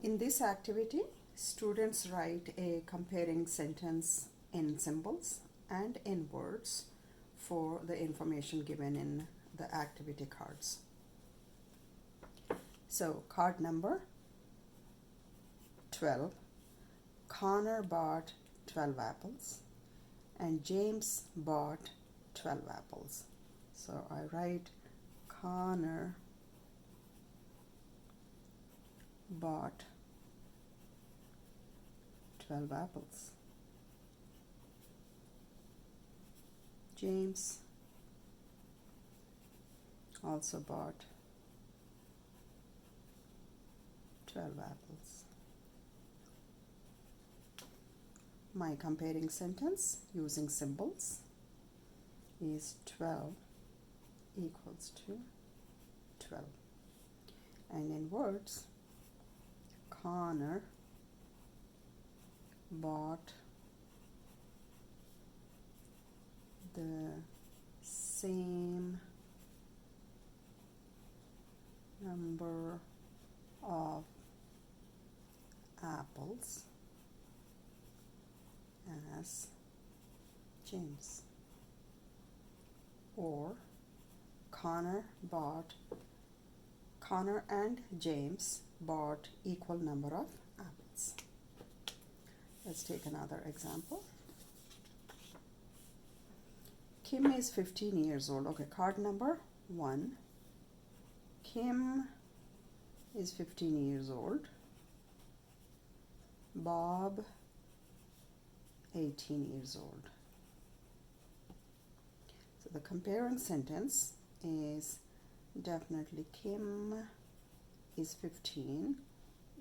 In this activity, students write a comparing sentence in symbols and in words for the information given in the activity cards. So, card number 12. Connor bought 12 apples and James bought 12 apples. So I write Connor bought 12 apples. James also bought 12 apples. My comparing sentence using symbols is 12 equals to 12. And in words, Connor bought the same number of apples as James. Or Connor and James bought equal number of apples. Let's take another example. Kim is 15 years old. Okay, card number 1. Kim is 15 years old. Bob 18 years old. So the comparing sentence is definitely Kim is 15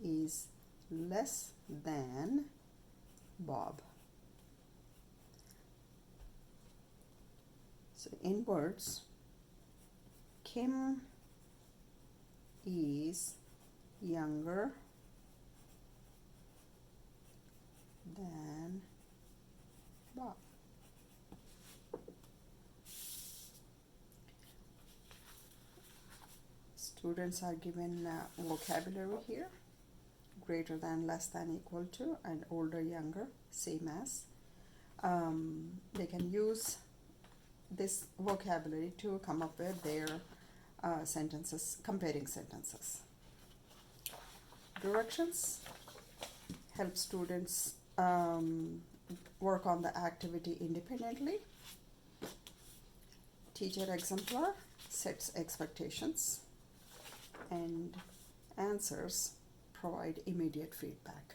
is less than Bob. So in words, Kim is younger than Bob. Students are given vocabulary here: greater than, less than, equal to, and older, younger, same as. They can use this vocabulary to come up with their sentences, comparing sentences. Directions help students work on the activity independently. Teacher exemplar sets expectations, and answers provide immediate feedback.